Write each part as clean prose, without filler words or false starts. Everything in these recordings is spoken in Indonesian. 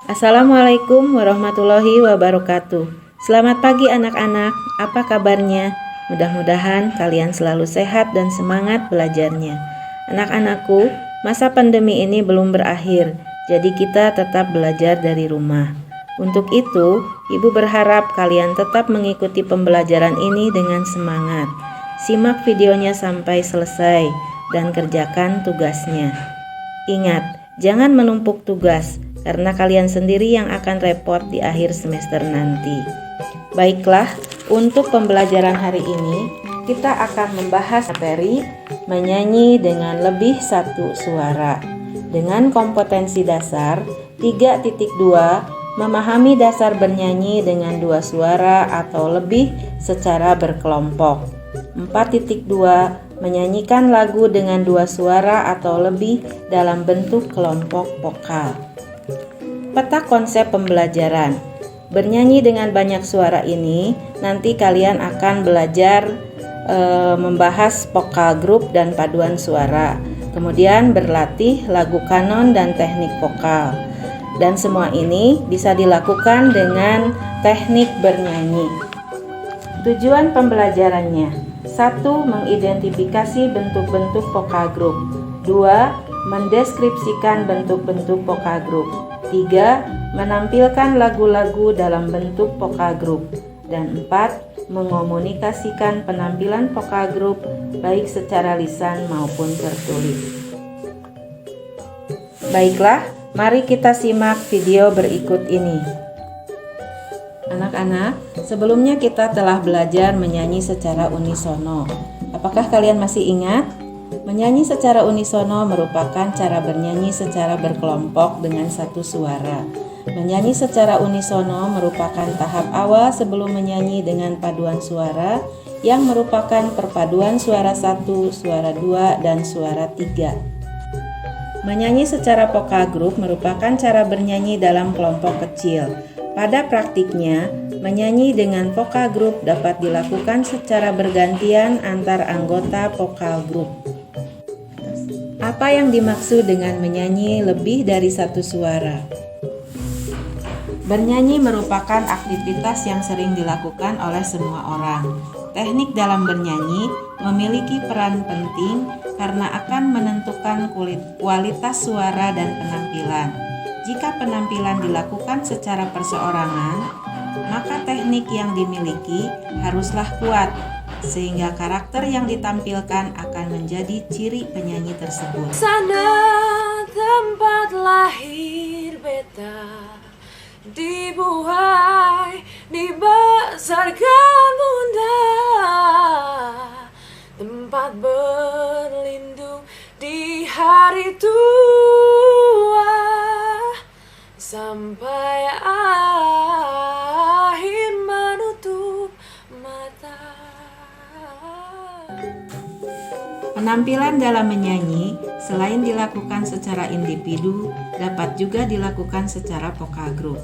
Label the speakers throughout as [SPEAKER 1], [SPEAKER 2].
[SPEAKER 1] Assalamualaikum warahmatullahi wabarakatuh. Selamat pagi anak-anak, apa kabarnya? Mudah-mudahan kalian selalu sehat dan semangat belajarnya. Anak-anakku, masa pandemi ini belum berakhir, jadi kita tetap belajar dari rumah. Untuk itu, Ibu berharap kalian tetap mengikuti pembelajaran ini dengan semangat. Simak videonya sampai selesai dan kerjakan tugasnya. Ingat, jangan menumpuk tugas, karena kalian sendiri yang akan repot di akhir semester nanti. Baiklah, untuk pembelajaran hari ini, kita akan membahas materi menyanyi dengan lebih satu suara. Dengan kompetensi dasar 3.2, memahami dasar bernyanyi dengan dua suara atau lebih secara berkelompok. 4.2, menyanyikan lagu dengan dua suara atau lebih dalam bentuk kelompok vokal. Peta konsep pembelajaran. Bernyanyi dengan banyak suara ini, nanti kalian akan belajar membahas vokal grup dan paduan suara. Kemudian berlatih lagu kanon dan teknik vokal. Dan semua ini bisa dilakukan dengan teknik bernyanyi. Tujuan pembelajarannya: 1. Mengidentifikasi bentuk-bentuk vokal grup. 2. Mendeskripsikan bentuk-bentuk vokal grup. 3. Menampilkan lagu-lagu dalam bentuk vokal grup. Dan 4. Mengomunikasikan penampilan vokal grup baik secara lisan maupun tertulis. Baiklah, mari kita simak video berikut ini. Anak-anak, sebelumnya kita telah belajar menyanyi secara unisono. Apakah kalian masih ingat? Menyanyi secara unisono merupakan cara bernyanyi secara berkelompok dengan satu suara. Menyanyi secara unisono merupakan tahap awal sebelum menyanyi dengan paduan suara yang merupakan perpaduan suara 1, suara 2, dan suara 3. Menyanyi secara vokal grup merupakan cara bernyanyi dalam kelompok kecil. Pada praktiknya, menyanyi dengan vokal grup dapat dilakukan secara bergantian antar anggota vokal grup. Apa yang dimaksud dengan menyanyi lebih dari satu suara? Bernyanyi merupakan aktivitas yang sering dilakukan oleh semua orang. Teknik dalam bernyanyi memiliki peran penting karena akan menentukan kualitas suara dan penampilan. Jika penampilan dilakukan secara perseorangan, maka teknik yang dimiliki haruslah kuat, sehingga karakter yang ditampilkan akan menjadi ciri penyanyi tersebut.
[SPEAKER 2] Sana tempat lahir beta, dibuai, dibesarkan bunda, tempat berlindung di hari tua, sampai akhir menutup mata.
[SPEAKER 1] Penampilan dalam menyanyi selain dilakukan secara individu, dapat juga dilakukan secara vokal grup.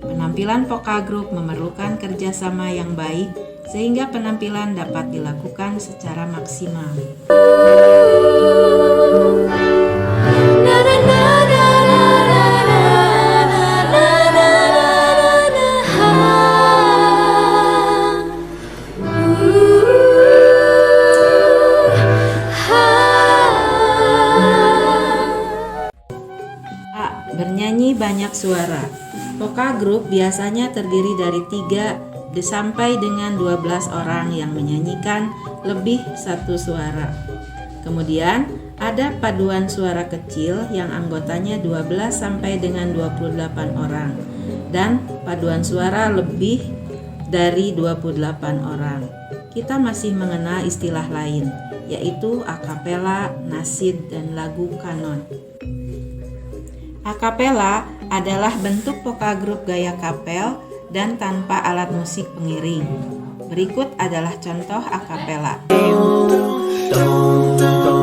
[SPEAKER 1] Penampilan vokal grup memerlukan kerjasama yang baik sehingga penampilan dapat dilakukan secara maksimal. Bernyanyi banyak suara. Vokal grup biasanya terdiri dari 3 sampai dengan 12 orang yang menyanyikan lebih satu suara. Kemudian ada paduan suara kecil yang anggotanya 12 sampai dengan 28 orang dan paduan suara lebih dari 28 orang. Kita masih mengenal istilah lain, yaitu akapela, nasid, dan lagu kanon. Akapela adalah bentuk vokal grup gaya kapel dan tanpa alat musik pengiring. Berikut adalah contoh akapela.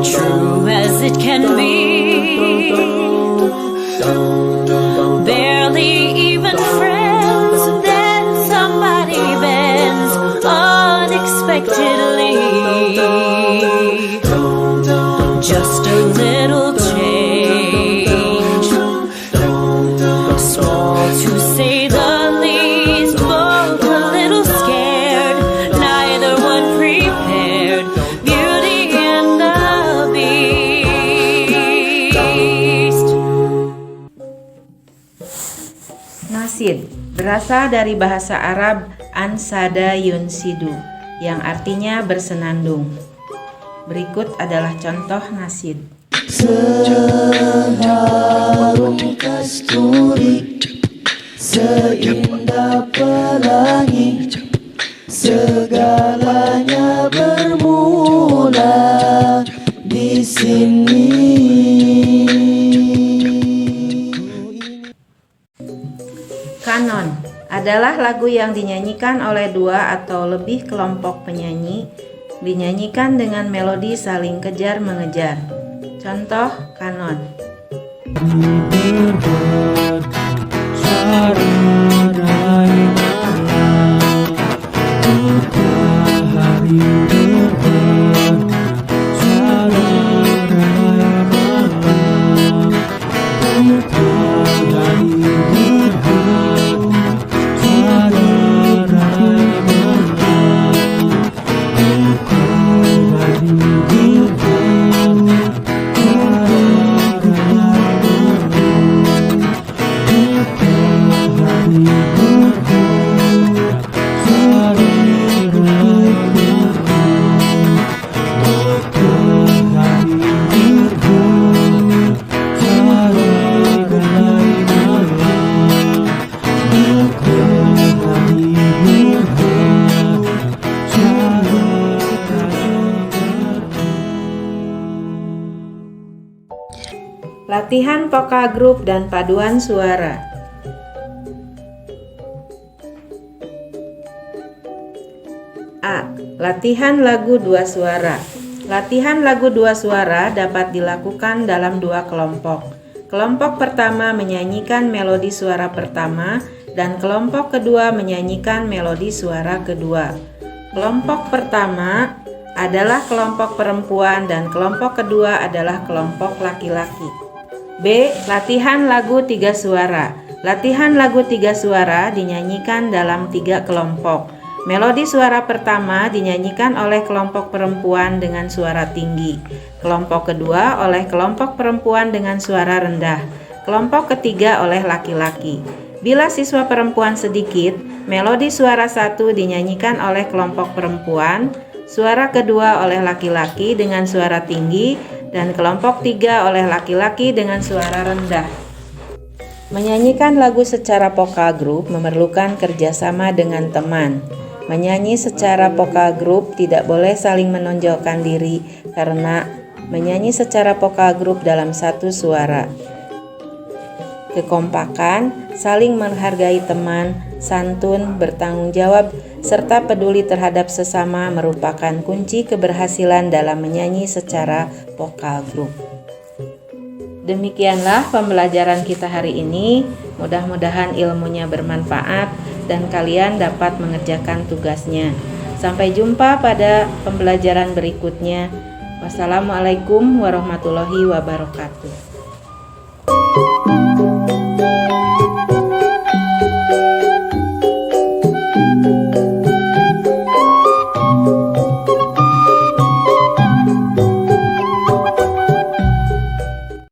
[SPEAKER 3] True as it can be, barely even friends, then somebody bends unexpectedly. Just a little change, small
[SPEAKER 1] Nasid berasal dari bahasa Arab ansada yunsidu yang artinya bersenandung. Berikut adalah contoh nasid.
[SPEAKER 4] Seharum kasturi, seindah pelangi, segalanya bermula di sini.
[SPEAKER 1] Kanon adalah lagu yang dinyanyikan oleh dua atau lebih kelompok penyanyi, dinyanyikan dengan melodi saling kejar-mengejar. Contoh kanon. Latihan vokal grup dan paduan suara. A. Latihan lagu dua suara. Latihan lagu dua suara dapat dilakukan dalam dua kelompok. Kelompok pertama menyanyikan melodi suara pertama dan kelompok kedua menyanyikan melodi suara kedua. Kelompok pertama adalah kelompok perempuan dan kelompok kedua adalah kelompok laki-laki. B. Latihan lagu tiga suara. Latihan lagu tiga suara dinyanyikan dalam tiga kelompok. Melodi suara pertama dinyanyikan oleh kelompok perempuan dengan suara tinggi. Kelompok kedua oleh kelompok perempuan dengan suara rendah. Kelompok ketiga oleh laki-laki. Bila siswa perempuan sedikit, melodi suara satu dinyanyikan oleh kelompok perempuan, suara kedua oleh laki-laki dengan suara tinggi, dan kelompok tiga oleh laki-laki dengan suara rendah. Menyanyikan lagu secara vokal grup memerlukan kerjasama dengan teman. Menyanyi secara vokal grup tidak boleh saling menonjolkan diri karena menyanyi secara vokal grup dalam satu suara. Kekompakan, saling menghargai teman, santun, bertanggung jawab, serta peduli terhadap sesama merupakan kunci keberhasilan dalam menyanyi secara vokal grup. Demikianlah pembelajaran kita hari ini. Mudah-mudahan ilmunya bermanfaat dan kalian dapat mengerjakan tugasnya. Sampai jumpa pada pembelajaran berikutnya. Wassalamualaikum warahmatullahi wabarakatuh.